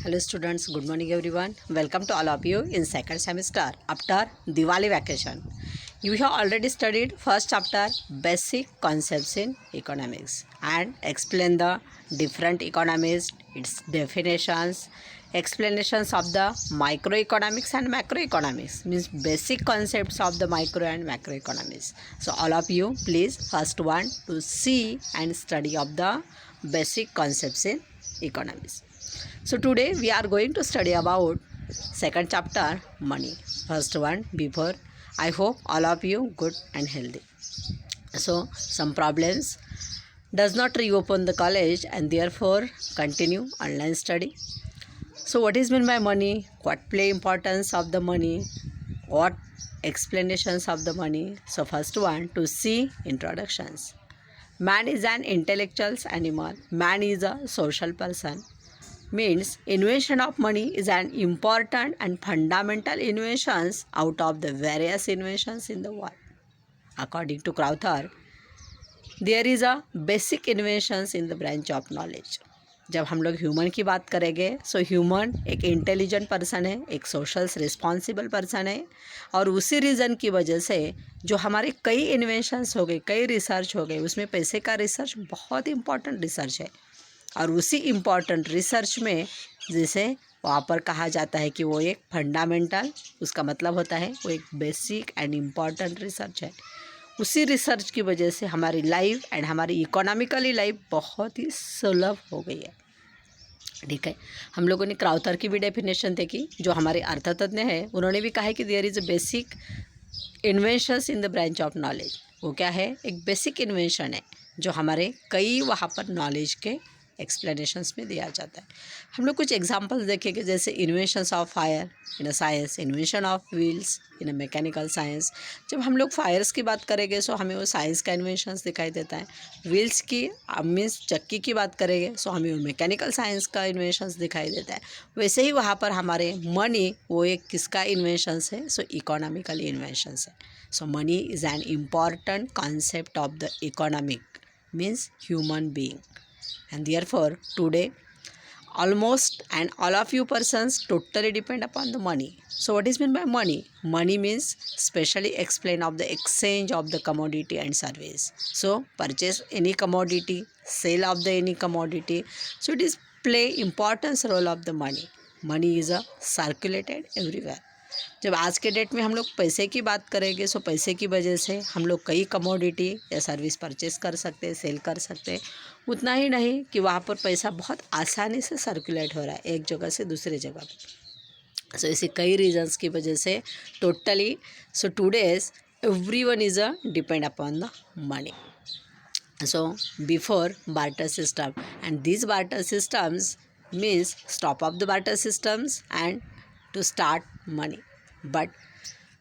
Hello students, good morning everyone. Welcome to all of you in second semester after Diwali vacation. You have already studied first chapter basic concepts in economics and explain the different economies, its definitions, explanations of the microeconomics and macroeconomics, means basic concepts of the micro and macroeconomics. So all of you please first one to see and study of the basic concepts in economics. So today we are going to study about second chapter money. First one before I hope all of you good and healthy. So some problems does not reopen the college and therefore continue online study. So what is meant by money? What play importance of the money? What explanations of the money? So first one to see introductions. Man is an intellectual animal. Man is a social person. Means invention of money is an important and fundamental inventions out of the various inventions in the world. According to Crowther, there is a basic inventions in the branch of knowledge. जब हम लोग human की बात करेंगे so human एक intelligent person है, एक social responsible person है और उसी रीज़न की वजह से जो हमारे कई इन्वेंशंस हो गए, कई रिसर्च हो गए, उसमें पैसे का रिसर्च बहुत इंपॉर्टेंट रिसर्च है और उसी इम्पॉर्टेंट रिसर्च में जैसे वहाँ पर कहा जाता है कि वो एक फंडामेंटल, उसका मतलब होता है वो एक बेसिक एंड इम्पॉर्टेंट रिसर्च है। उसी रिसर्च की वजह से हमारी लाइफ एंड हमारी इकोनॉमिकली लाइफ बहुत ही सुलभ हो गई है। ठीक है, हम लोगों ने क्राउथर की भी डेफिनेशन देखी, जो हमारे अर्थतज्ञ हैं उन्होंने भी कहा है कि there is a basic inventions in the branch of knowledge. वो क्या है? एक बेसिक इन्वेंशन है जो हमारे कई वहाँ पर नॉलेज के एक्सप्लेनेशंस में दिया जाता है। हम लोग कुछ एग्जांपल्स देखेंगे, जैसे inventions of fire in a science, invention of wheels in a mechanical science. जब हम लोग फायर्स की बात करेंगे सो हमें वो साइंस का इन्वेंशंस दिखाई देता है। व्हील्स की मीन्स चक्की की बात करेंगे सो हमें वो मैकेनिकल साइंस का इन्वेंशंस दिखाई देता है। वैसे ही वहाँ पर हमारे मनी वो एक किसका इन्वेंशंस है? सो इकोनॉमिकल इन्वेंशंस है। So money is an important concept of the economic means human being, and therefore today almost and all of you persons totally depend upon the money. So what is meant by money? Money means specially explain of the exchange of the commodity and service. So purchase any commodity, sale of the any commodity, so it is play importance role of the money. Money is a circulated everywhere. जब आज के date में हम लोग पैसे की बात करेंगे सो पैसे की वजह से हम लोग कई कमोडिटी या सर्विस परचेस कर सकते हैं, सेल कर सकते हैं। उतना ही नहीं कि वहाँ पर पैसा बहुत आसानी से सर्कुलेट हो रहा है एक जगह से दूसरे जगह पर। सो ऐसे कई रीजंस की वजह से totally so today's everyone is a depend upon the money. So before barter system, and these barter systems means stop of the barter systems and to start money. But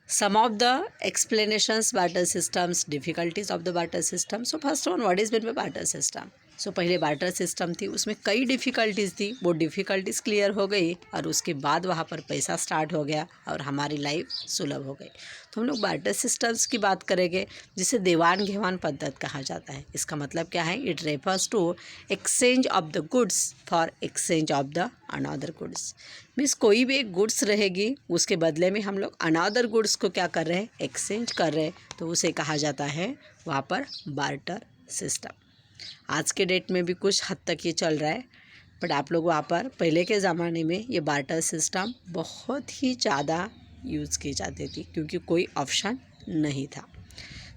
some of the explanations barter systems, difficulties of the barter system. So first one, what is meant by barter system? सो पहले barter system थी, उसमें कई difficulties थी, वो difficulties clear हो गई और उसके बाद वहाँ पर पैसा स्टार्ट हो गया और हमारी लाइफ सुलभ हो गई। तो हम लोग बार्टर सिस्टम्स की बात करेंगे जिसे देवान घेवान पद्धत कहा जाता है। इसका मतलब क्या है? It refers to exchange of the goods for exchange of the another goods. Means कोई भी एक गुड्स रहेगी उसके बदले में हम लोग अनदर गुड्स को क्या कर रहे हैं? एक्सचेंज कर रहे हैं, तो उसे कहा जाता है वहाँ पर बार्टर सिस्टम। आज के डेट में भी कुछ हद तक ये चल रहा है, बट आप लोग वहाँ पर पहले के ज़माने में ये बार्टर सिस्टम बहुत ही ज़्यादा यूज़ की जाती थी क्योंकि कोई ऑप्शन नहीं था।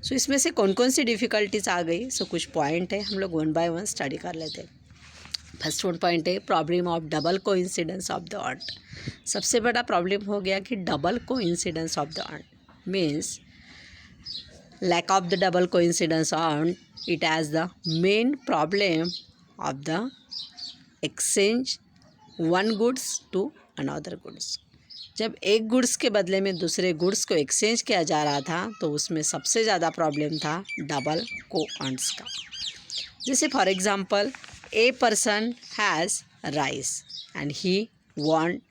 सो इसमें से कौन कौन सी डिफ़िकल्टीज आ गई? सो कुछ पॉइंट है, हम लोग वन बाय वन स्टडी कर लेते हैं। फर्स्ट वन पॉइंट है problem of double coincidence of the earn. सबसे बड़ा प्रॉब्लम हो गया कि double coincidence of the earn means lack of the double coincidence on it as the main problem of the exchange one goods to another goods. जब एक goods के बदले में दूसरे गुड्स को एक्सचेंज किया जा रहा था तो उसमें सबसे ज़्यादा प्रॉब्लम था डबल को अर्न्स का। जैसे for example a person has rice and he want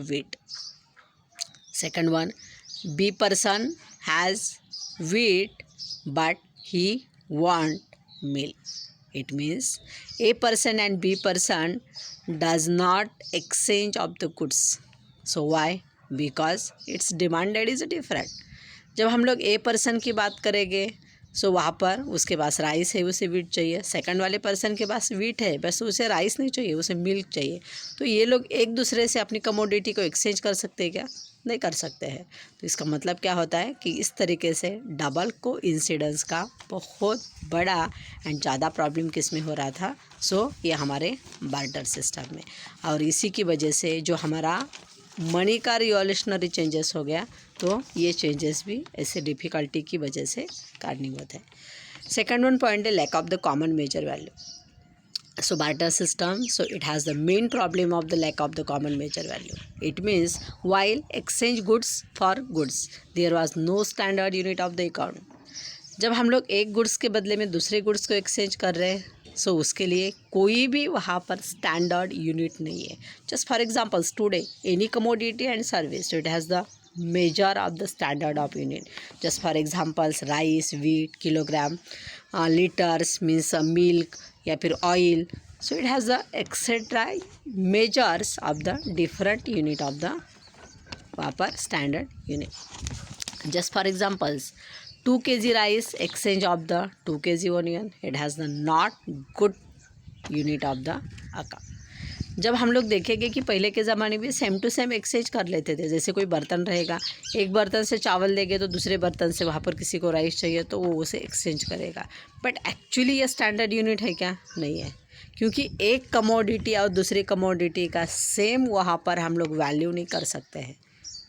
wheat. Second one, B person has wheat but he want milk. It means A person and B person does not exchange of the goods. So why? Because its demanded is different. जब हम लोग a person की बात करेंगे सो वहाँ पर उसके पास rice है, उसे वीट चाहिए. सेकंड वाले पर्सन के पास वीट है, बस उसे राइस नहीं चाहिए, उसे मिल्क चाहिए. तो ये लोग एक दूसरे से अपनी कमोडिटी को एक्सचेंज कर सकते हैं क्या? नहीं कर सकते हैं. तो इसका मतलब क्या होता है कि इस तरीके से डबल को इंसिडेंस का बहुत बड़ा एंड ज़्यादा प्रॉब्लम किस में हो रहा था. सो ये हमारे बार्टर सिस्टम में, और इसी की वजह से जो हमारा मनी का रिवॉल्यूशनरी चेंजेस हो गया, तो ये चेंजेस भी ऐसे डिफ़िकल्टी की वजह से कारणीभूत है. सेकंड वन पॉइंट है lack of the common measure value. So barter system, so it has the main problem of the lack of the common major value. It means while exchange goods for goods, there was no standard unit of the account. जब हम लोग एक goods के बदले में दूसरे goods को exchange कर रहे हैं, सो उसके लिए कोई भी वहाँ पर स्टैंडर्ड यूनिट नहीं है. Just for examples today any commodity and service, it has the measure of the standard of unit. Just for examples rice, wheat, kilogram, liters means milk या फिर oil. So it has the etc measures of the different unit of the वहाँ पर standard unit. Just for examples 2 kg rice exchange of the 2 kg onion, it has the not good unit of the account. जब हम लोग देखेंगे कि पहले के ज़माने में सेम टू सेम एक्सचेंज कर लेते थे. जैसे कोई बर्तन रहेगा, एक बर्तन से चावल देंगे तो दूसरे बर्तन से वहाँ पर किसी को राइस चाहिए तो वो उसे एक्सचेंज करेगा. बट एक्चुअली ये स्टैंडर्ड यूनिट है क्या? नहीं है, क्योंकि एक कमोडिटी और दूसरी कमोडिटी का सेम वहाँ पर हम लोग वैल्यू नहीं कर सकते हैं.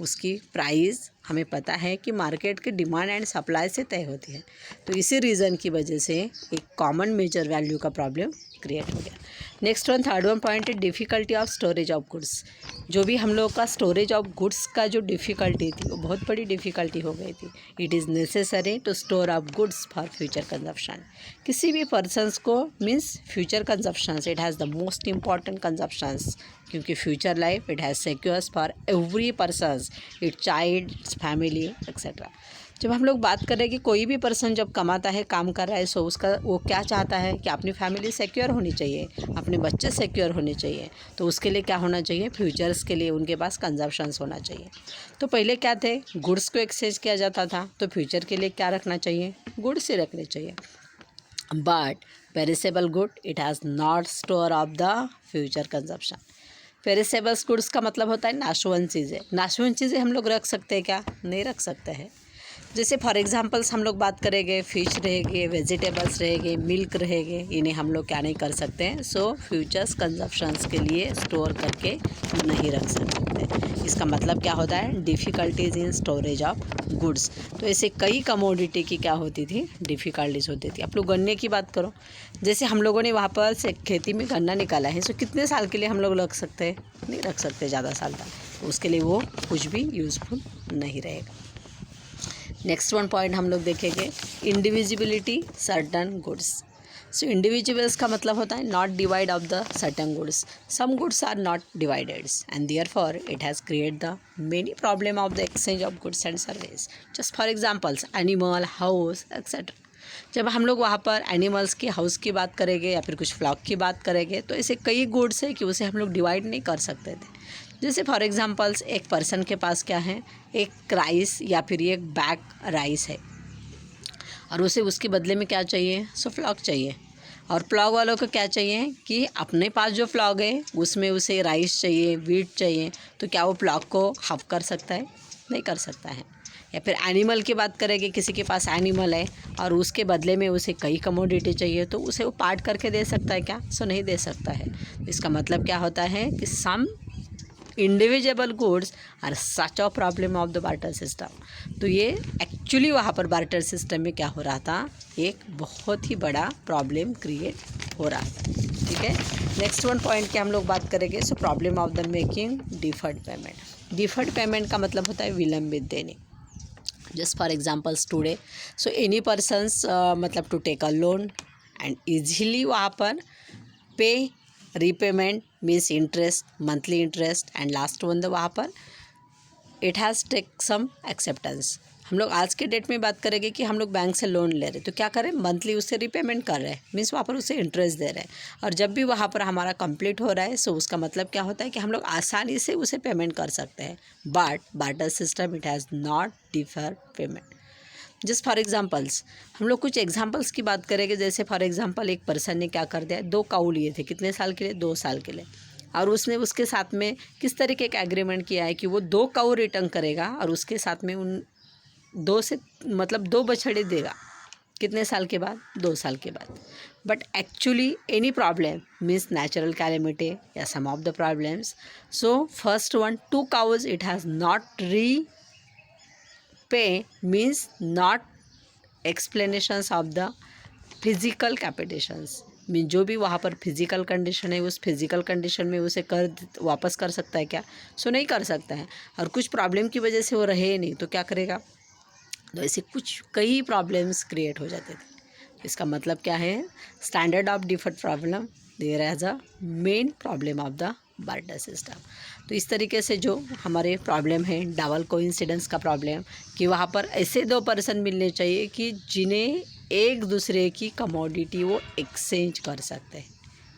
उसकी प्राइस हमें पता है कि मार्केट के डिमांड एंड सप्लाई से तय होती है. तो इसी रीज़न की वजह से एक कॉमन मेजर वैल्यू का प्रॉब्लम क्रिएट हो गया. Next one, third one point है difficulty of storage of goods. जो भी हम लोग का स्टोरेज ऑफ गुड्स का जो डिफ़िकल्टी थी वो बहुत बड़ी डिफ़िकल्टी हो गई थी. It is necessary to store of goods for future consumption. किसी भी पर्सनस को means future consumptions, it has the most important consumptions, क्योंकि future life it has secures for every persons, it child, its family etcetera. जब हम लोग बात करें कि कोई भी पर्सन जब कमाता है, काम कर रहा है, सो उसका वो क्या चाहता है कि अपनी फैमिली सिक्योर होनी चाहिए, अपने बच्चे सिक्योर होने चाहिए. तो उसके लिए क्या होना चाहिए? फ्यूचर्स के लिए उनके पास कंजप्शंस होना चाहिए. तो पहले क्या थे, गुड्स को एक्सचेंज किया जाता था, तो फ्यूचर के लिए क्या रखना चाहिए? गुड्स ही रखने चाहिए. But perishable good it has not store of the future consumption. Perishables goods का मतलब होता है नाशवान चीज़ें. नाशवान चीज़ें हम लोग रख सकते हैं क्या? नहीं रख सकते हैं. जैसे फॉर एग्जांपल्स हम लोग बात करेंगे, फ़िश रहेंगे, वेजिटेबल्स रहेंगे, मिल्क रहेंगे, इन्हें हम लोग क्या नहीं कर सकते हैं? सो फ्यूचर्स कंजप्शंस के लिए स्टोर करके नहीं रख सकते. इसका मतलब क्या होता है? Difficulties in storage of goods. तो ऐसे कई कमोडिटी की क्या होती थी? डिफ़िकल्टीज होती थी. आप लोग गन्ने की बात करो, जैसे हम लोगों ने वहाँ पर से खेती में गन्ना निकाला है, सो कितने साल के लिए हम लोग रख सकते हैं? नहीं रख सकते ज़्यादा साल तक. उसके लिए वो कुछ भी यूज़फुल नहीं रहेगा. नेक्स्ट वन पॉइंट हम लोग देखेंगे indivisibility certain goods. So individuals का मतलब होता है not divide of the certain goods. Some goods are not divided and therefore it has create the many problem of the exchange of goods and service. Just for examples animal, house etcetera. जब हम लोग वहाँ पर animals की, house की बात करेंगे या फिर कुछ फ्लॉक की बात करेंगे, तो ऐसे कई गुड्स है कि उसे हम लोग डिवाइड नहीं कर सकते थे. जैसे फॉर एग्जांपल्स एक पर्सन के पास क्या है, एक राइस या फिर एक बैग राइस है, और उसे उसके बदले में क्या चाहिए? सो फ्लॉक चाहिए. और फ्लॉक वालों को क्या चाहिए कि अपने पास जो फ्लॉक है उसमें उसे राइस चाहिए, वीट चाहिए. तो क्या वो फ्लॉक को हाफ कर सकता है? नहीं कर सकता है. या फिर एनिमल की बात करेंगे, किसी के पास एनिमल है और उसके बदले में उसे कई कमोडिटी चाहिए, तो उसे वो पार्ट करके दे सकता है क्या? सो नहीं दे सकता है. इसका मतलब क्या होता है कि some individual goods are such a problem of the barter system. तो ये एक्चुअली वहाँ पर बार्टर सिस्टम में क्या हो रहा था? एक बहुत ही बड़ा प्रॉब्लम क्रिएट हो रहा था. ठीक है. नेक्स्ट वन पॉइंट की हम लोग बात करेंगे. So problem of the making deferred payment. Deferred payment का मतलब होता है विलंबित देने. Just for examples today, so any persons मतलब to take a loan and easily वहाँ पर pay repayment means interest, monthly interest and last one the वहाँ पर it has take some acceptance. हम लोग आज के डेट में बात करेंगे कि हम लोग बैंक से लोन ले रहे हैं तो क्या करें, मंथली उससे रिपेमेंट कर रहे हैं, मीन्स वहाँ पर उसे इंटरेस्ट दे रहे हैं। और जब भी वहाँ पर हमारा कंप्लीट हो रहा है सो उसका मतलब क्या होता है कि हम लोग आसानी से उसे पेमेंट कर सकते हैं। But barter system it has not differ payment. Just for examples, हम लोग कुछ एग्जाम्पल्स की बात करेंगे। जैसे फॉर एग्जाम्पल एक पर्सन ने क्या कर दिया, 2 काऊ लिए थे, कितने साल के लिए, 2 साल के लिए। और उसने उसके साथ में किस तरीके का एग्रीमेंट किया है कि वो 2 काऊ रिटर्न करेगा और उसके साथ में उन 2 बछड़े देगा। कितने साल के बाद, 2 साल के बाद। But actually any problem means natural calamity या some of the problems, so first one 2 cause it has not pay means not explanations of the physical capitations, mean जो भी वहाँ पर फिजिकल कंडीशन है उस फिजिकल कंडीशन में उसे वापस कर सकता है क्या, सो नहीं कर सकता है। और कुछ प्रॉब्लम की वजह से वो रहे नहीं तो क्या करेगा, तो ऐसे कई प्रॉब्लम्स क्रिएट हो जाते थे। इसका मतलब क्या है, standard of deferred problem there as a main problem of the barter system. तो इस तरीके से जो हमारे प्रॉब्लम है डबल कोइंसिडेंस का प्रॉब्लम, कि वहाँ पर ऐसे 2 पर्सन मिलने चाहिए कि जिन्हें एक दूसरे की कमोडिटी वो एक्सचेंज कर सकते हैं।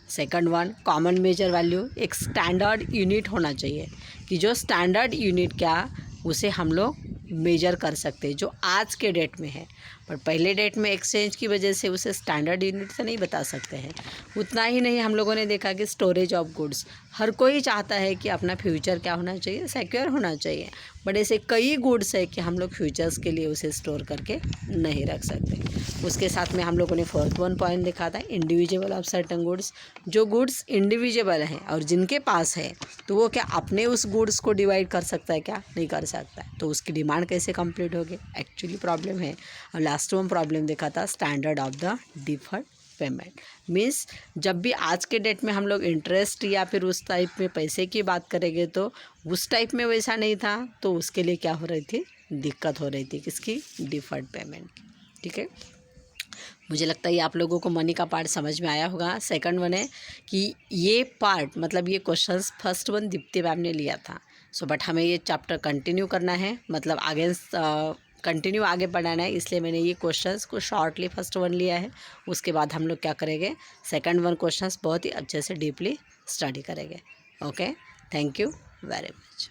Second one common measure value, एक स्टैंडर्ड यूनिट होना चाहिए कि जो स्टैंडर्ड यूनिट क्या उसे हम लोग मेजर कर सकते हैं जो आज के डेट में है। पर पहले डेट में एक्सचेंज की वजह से उसे स्टैंडर्ड यूनिट से नहीं बता सकते हैं। उतना ही नहीं, हम लोगों ने देखा कि स्टोरेज ऑफ गुड्स, हर कोई चाहता है कि अपना फ्यूचर क्या होना चाहिए, सिक्योर होना चाहिए। बट ऐसे कई गुड्स है कि हम लोग फ्यूचर्स के लिए उसे स्टोर करके नहीं रख सकते। उसके साथ में हम लोगों ने फोर्थ वन पॉइंट देखा था इंडिविजुअल ऑफ सर्टन गुड्स, जो गुड्स इंडिविजुअल हैं और जिनके पास है तो वो क्या अपने उस गुड्स को डिवाइड कर सकता है क्या, नहीं कर सकता है। तो उसकी डिमांड कैसे कंप्लीट होगी, एक्चुअली प्रॉब्लम है। और लास्ट वन प्रॉब्लम देखा था standard of the deferred payment, means जब भी आज के डेट में हम लोग इंटरेस्ट या फिर उस टाइप में पैसे की बात करेंगे तो उस टाइप में वैसा नहीं था, तो उसके लिए क्या हो रही थी, दिक्कत हो रही थी, किसकी, डिफर्ड पेमेंट की। ठीक है, मुझे लगता है ये आप लोगों को मनी का पार्ट समझ में आया होगा। सेकंड वन है कि ये पार्ट मतलब ये questions first one Deepti ma'am ने लिया था, सो बट हमें ये चैप्टर कंटिन्यू करना है, मतलब आगे कंटिन्यू आगे बढ़ाना है, इसलिए मैंने ये क्वेश्चंस को शॉर्टली फर्स्ट वन लिया है। उसके बाद हम लोग क्या करेंगे, सेकंड वन क्वेश्चंस बहुत ही अच्छे से डीपली स्टडी करेंगे। Okay, thank you very much.